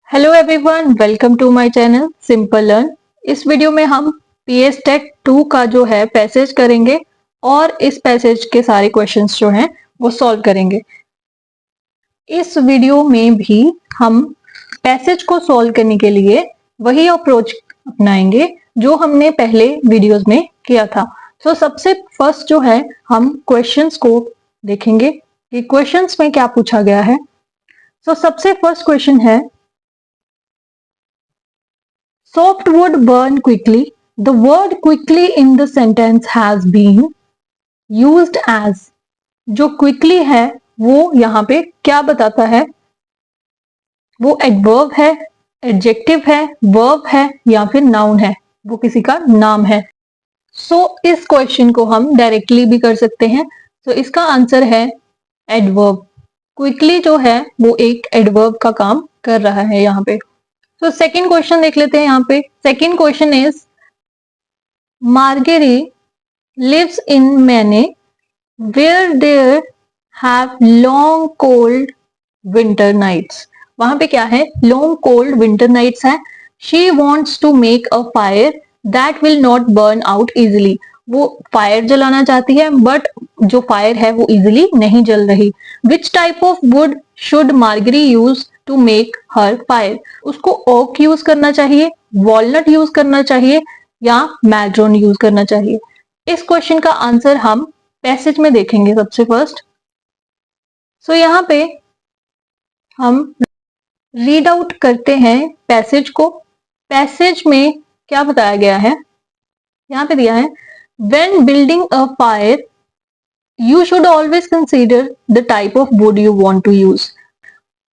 Hello everyone, welcome to my channel simple learn. इस video में हम पीएस टेट 2 का जो है पैसेज करेंगे और इस पैसेज के सारे क्वेश्चंस जो हैं वो सॉल्व करेंगे। इस वीडियो में भी हम पैसेज को सॉल्व करने के लिए वही अप्रोच अपनाएंगे जो हमने पहले वीडियोस में किया था। सबसे फर्स्ट जो है हम क्वेश्चंस को देखेंगे कि क्वेश्चंस में क्या पूछा गया है। सबसे फर्स्ट क्वेश्चन है, softwood burn quickly. The word quickly in the sentence has been used as. जो quickly है वो यहाँ पे क्या बताता है? वो adverb है, adjective है, verb है या फिर noun है, वो किसी का नाम है। इस क्वेश्चन को हम डायरेक्टली भी कर सकते हैं। इसका आंसर है adverb। क्विकली जो है वो एक एडवर्ब का काम कर रहा है यहाँ पे। सेकेंड क्वेश्चन देख लेते हैं यहाँ पे। Second question is, Margery lives in Maine where there have long cold winter nights. वहां पे क्या है? long cold winter nights है। She wants to make a fire that will not burn out easily. वो फायर जलाना चाहती है but जो फायर है वो इजिली नहीं जल रही। Which type of wood should Margery use to make her fire? उसको ओक यूज करना चाहिए, वॉलनट यूज करना चाहिए या मैड्रोन यूज करना चाहिए। इस क्वेश्चन का आंसर हम पैसेज में देखेंगे सबसे फर्स्ट। यहाँ पे हम रीड आउट करते हैं पैसेज को। पैसेज में क्या बताया गया है? यहाँ पे दिया है, when building a fire you should always consider the type of wood you want to use.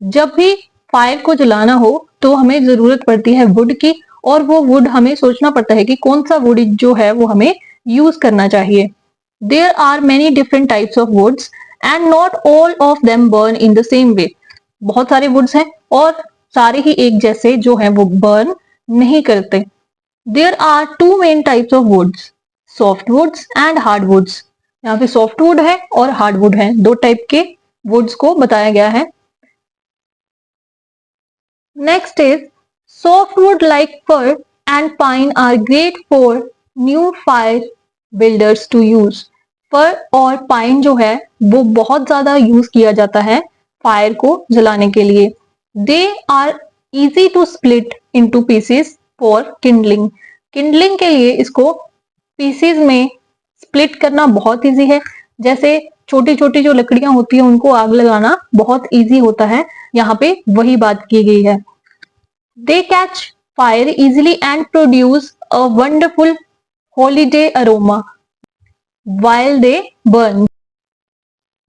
जब भी फायर को जलाना हो तो हमें जरूरत पड़ती है वुड की, और वो वुड हमें सोचना पड़ता है कि कौन सा वुड जो है वो हमें यूज करना चाहिए। There are many different types of woods and not all of them burn in the same way. बहुत सारे वुड्स हैं और सारे ही एक जैसे जो है वो बर्न नहीं करते। There are two main types of woods, softwoods and hardwoods. यहाँ पे softwood है और hardwood है, दो टाइप के वुड्स को बताया गया है। Next is, softwood like fir and pine are great for new fire builders to use. फर और पाइन जो है वो बहुत ज्यादा यूज किया जाता है फायर को जलाने के लिए। They are easy to split into pieces for kindling. Kindling के लिए इसको पीसेस में स्प्लिट करना बहुत इजी है। जैसे छोटी छोटी जो लकड़ियां होती है उनको आग लगाना बहुत इजी होता है, यहाँ पे वही बात की गई है। They catch fire easily and produce a wonderful holiday aroma while they burn.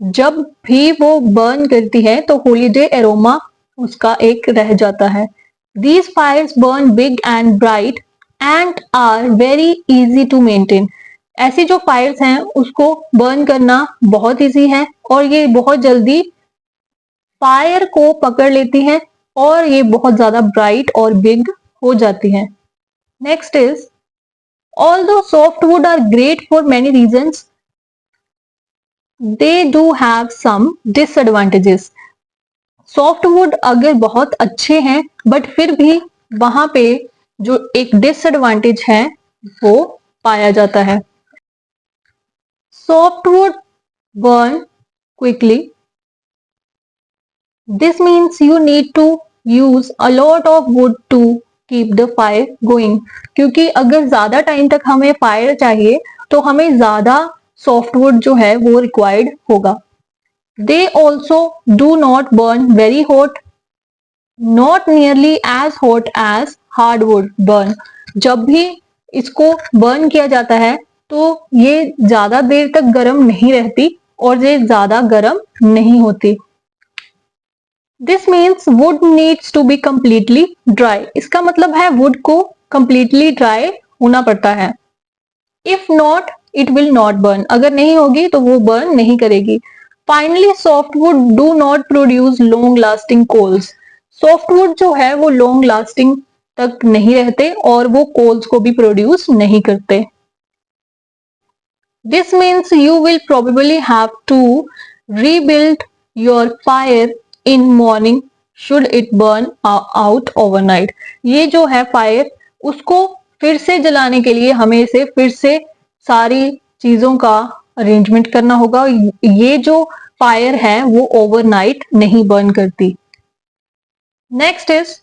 जब भी वो बर्न करती है तो हॉलीडे एरोमा उसका एक रह जाता है। These fires burn big and bright and are very easy to maintain. ऐसी जो फायर्स हैं उसको बर्न करना बहुत इजी है और ये बहुत जल्दी फायर को पकड़ लेती हैं और ये बहुत ज्यादा ब्राइट और बिग हो जाती हैं। Next is, although softwood are great for many reasons, they do have some disadvantages. Softwood अगर बहुत अच्छे हैं बट फिर भी वहां पे जो एक डिसएडवांटेज है वो पाया जाता है। Softwood burn quickly. This means you need to use a lot of wood to keep the fire going. क्योंकि अगर ज्यादा टाइम तक हमें फायर चाहिए तो हमें ज्यादा सॉफ्टवुड जो है वो रिक्वायर्ड होगा। They also do not burn very hot, not nearly as hot as hardwood burn. जब भी इसको बर्न किया जाता है तो ये ज्यादा देर तक गर्म नहीं रहती और ये ज्यादा गर्म नहीं होती। This means wood needs to be completely dry. इसका मतलब है वुड को completely dry होना पड़ता है। If not, it will not burn. अगर नहीं होगी तो वो बर्न नहीं करेगी। Finally, softwood do not produce long-lasting coals. Softwood जो है वो long lasting तक नहीं रहते और वो coals को भी produce नहीं करते। This means you will probably have to rebuild your fire in morning should it burn out overnight? ये जो है फायर, उसको फिर से जलाने के लिए हमें इसे फिर से सारी चीजों का अरेंजमेंट करना होगा। ये जो फायर है वो ओवरनाइट नहीं बर्न करती। Next is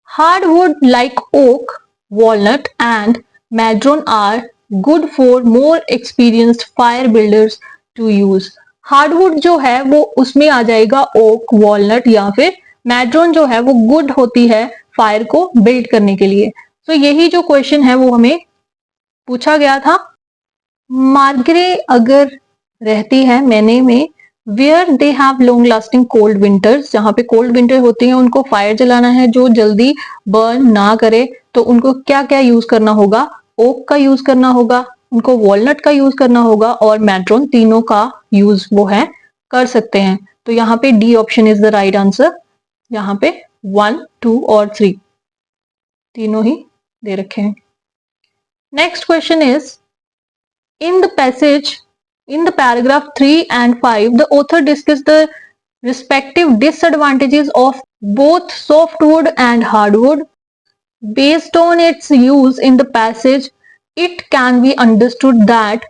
hardwood like oak, walnut and madron are good for more experienced fire builders to use. Hardwood जो है वो उसमें आ जाएगा ओक, वॉलनट या फिर मैड्रोन जो है वो गुड होती है फायर को बिल्ड करने के लिए। तो यही जो क्वेश्चन है वो हमें पूछा गया था। मार्गरे अगर रहती है मैने में where they have long lasting cold winters, जहाँ पे कोल्ड विंटर होती है उनको फायर जलाना है जो जल्दी बर्न ना करे, तो उनको क्या क्या यूज करना होगा? ओक का यूज करना होगा, उनको वॉलनट का यूज करना होगा और मैट्रोन, तीनों का यूज वो है कर सकते हैं। तो यहाँ पे D option is the right answer. यहाँ पे 1, 2 और 3 तीनों ही दे रखे हैं। Next question is in the passage, in the paragraph 3 and 5, the author discussed the respective disadvantages of both softwood and hardwood. Based on its use in the passage, it can be understood that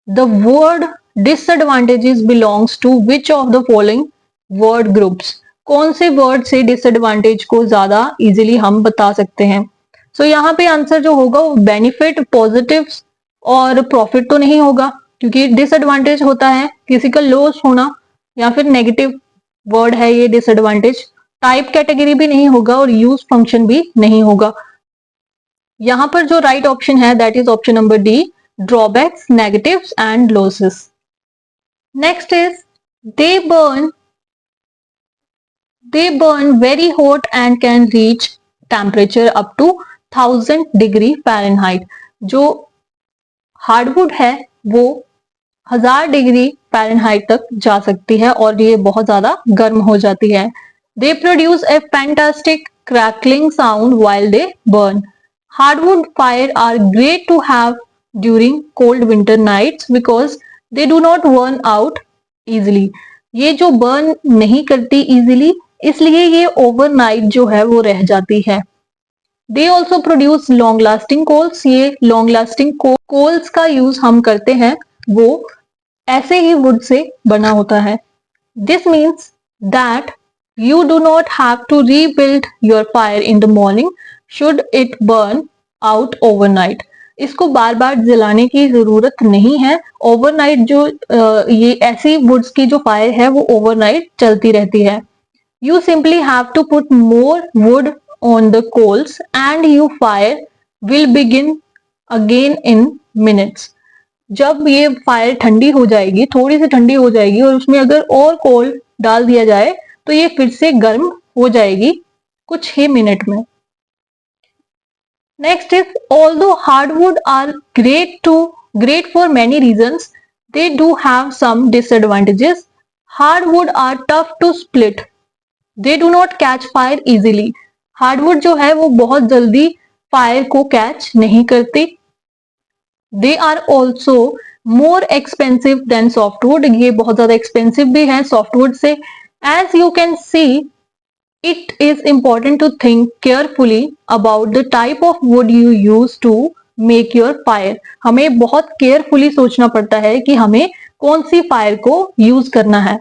the word disadvantages belongs to which of the following word groups? कौन से word से disadvantage को ज्यादा easily हम बता सकते हैं? सो यहाँ पे आंसर जो होगा वो बेनिफिट, पॉजिटिव और प्रॉफिट तो नहीं होगा, क्योंकि डिसएडवांटेज होता है किसी का लॉस होना या फिर नेगेटिव वर्ड है ये डिसएडवांटेज। टाइप कैटेगरी भी नहीं होगा और यूज फंक्शन भी नहीं होगा। यहां पर जो राइट ऑप्शन है that is option number D, drawbacks, negatives and losses. Next is they burn very hot and can reach temperature up to 1000 degree Fahrenheit. जो हार्डवुड है वो 1000 डिग्री फ़ारेनहाइट तक जा सकती है और ये बहुत ज्यादा गर्म हो जाती है। They produce a fantastic crackling sound while they burn. Hardwood fire are great to have during cold winter nights because they do not burn out easily. ये जो बर्न नहीं करती इजीली, इसलिए ये ओवरनाइट जो है वो रह जाती है। They also produce long lasting coals. ये लॉन्ग लास्टिंग कोल्स का यूज हम करते हैं वो ऐसे ही वुड से बना होता है। This means that you do not have to rebuild your fire in the morning should it burn out overnight. इसको बार बार जलाने की जरूरत नहीं है। ओवरनाइट जो ये ऐसी वुड्स की जो फायर है वो ओवरनाइट चलती रहती है। You simply have to put more wood on the coals and your fire will begin again in minutes. जब ये फायर ठंडी हो जाएगी, थोड़ी सी ठंडी हो जाएगी और उसमें अगर और कोल डाल दिया जाए तो ये फिर से गर्म हो जाएगी कुछ ही मिनट में। Next is although hardwood are great for many reasons, they do have some disadvantages. Hardwood are tough to split, they do not catch fire easily. Hardwood जो है वो बहुत जल्दी फायर को कैच नहीं करती। They are also more expensive than softwood, ये बहुत ज्यादा एक्सपेंसिव भी है सॉफ्टवुड से। As you can see, it is important to think carefully about the type of wood you use to make your fire. हमें बहुत केयरफुली सोचना पड़ता है कि हमें कौन सी फायर को यूज करना है।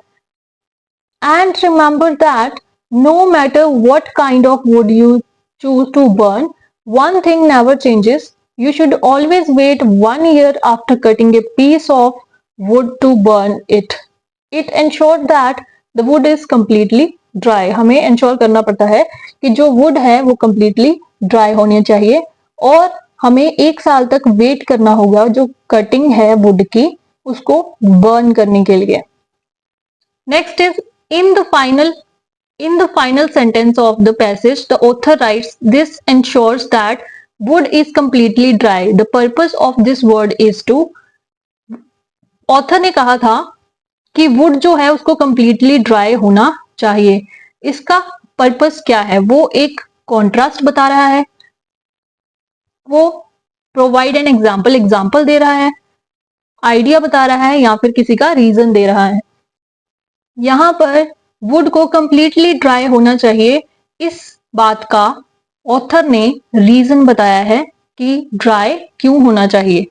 And remember that no matter what kind of wood you choose to burn, one thing never changes. You should always wait 1 year after cutting a piece of wood to burn it. It ensures that the wood is completely dry. हमें ensure करना पड़ता है कि जो would है वो completely dry होनी चाहिए और हमें 1 साल तक वेट करना होगा जो कटिंग है वुड की उसको बर्न करने के लिए। Next is in the final sentence of the passage the author writes this ensures that wood is completely dry. The purpose of this word is to, author ने कहा था कि वुड जो है उसको कंप्लीटली ड्राई होना चाहिए। इसका पर्पस क्या है? वो एक कॉन्ट्रास्ट बता रहा है, वो प्रोवाइड एन एग्जाम्पल दे रहा है, आइडिया बता रहा है या फिर किसी का रीजन दे रहा है। यहाँ पर वुड को कंप्लीटली ड्राई होना चाहिए। इस बात का ऑथर ने रीजन बताया है कि ड्राई क्यों होना चाहिए।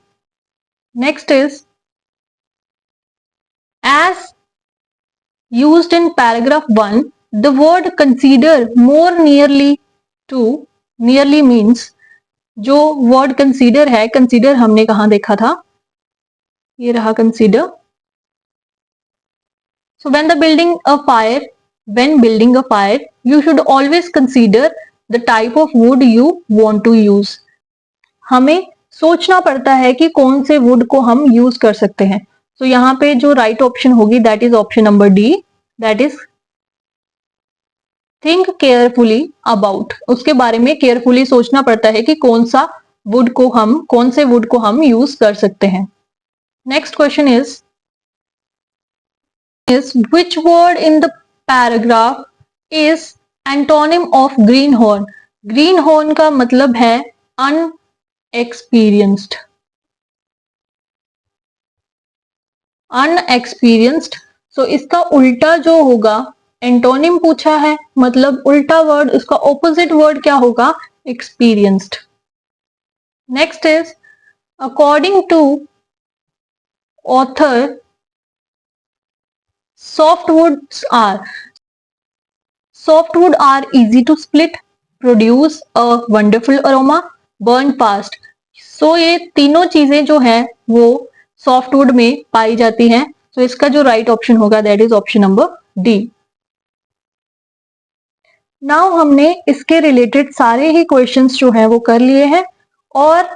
Next is as used in paragraph 1, the word consider more nearly to, nearly means, जो word consider है, consider हमने कहाँ देखा था, ये रहा consider. So when building a fire, you should always consider the type of wood you want to use. हमें सोचना पड़ता है कि कौन से वुड को हम यूज कर सकते हैं। तो यहाँ पे जो राइट ऑप्शन होगी that is option number D, that is think carefully about. उसके बारे में केयरफुली सोचना पड़ता है कि कौन से वुड को हम यूज कर सकते हैं। Next question is which word in the paragraph is antonym of green horn. Green horn का मतलब है अनएक्सपीरियंस्ड। अनएक्सपीरियंस्ड, सो इसका उल्टा जो होगा, एंटोनिम पूछा है मतलब उल्टा वर्ड, उसका ऑपोजिट वर्ड क्या होगा, experienced. Next is according to author softwood are easy to split, produce a wonderful aroma, burn fast. So ये तीनों चीजें जो है वो सॉफ्टवुड में पाई जाती हैं। तो इसका जो राइट ऑप्शन होगा that is option number D. Now हमने इसके रिलेटेड सारे ही क्वेश्चंस जो है वो कर लिए हैं, और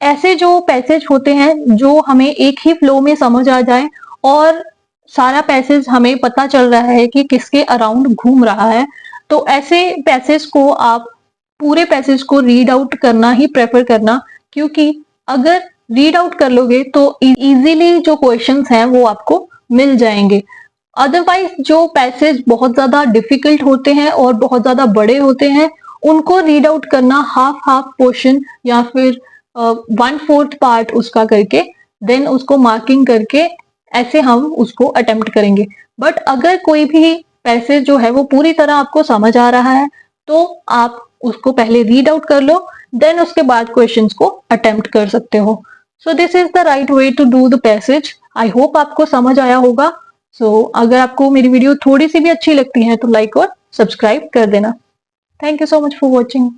ऐसे जो पैसेज होते हैं जो हमें एक ही फ्लो में समझ आ जाए और सारा पैसेज हमें पता चल रहा है कि किसके अराउंड घूम रहा है, तो ऐसे पैसेज को आप पूरे पैसेज को रीड आउट करना ही प्रेफर करना, क्योंकि अगर रीड आउट कर लोगे तो इजीली जो क्वेश्चंस हैं वो आपको मिल जाएंगे। अदरवाइज जो पैसेज बहुत ज्यादा डिफिकल्ट होते हैं और बहुत ज्यादा बड़े होते हैं, उनको रीड आउट करना हाफ पोर्शन या फिर 1/4 पार्ट उसका करके देन उसको मार्किंग करके ऐसे हम उसको अटेम्प्ट करेंगे। बट अगर कोई भी पैसेज जो है वो पूरी तरह आपको समझ आ रहा है तो आप उसको पहले रीड आउट कर लो, देन उसके बाद क्वेश्चंस को अटेम्प्ट कर सकते हो। So this is the right way to do the passage. I hope आपको समझ आया होगा। सो अगर आपको मेरी वीडियो थोड़ी सी भी अच्छी लगती है तो लाइक और सब्सक्राइब कर देना। Thank you so much for watching.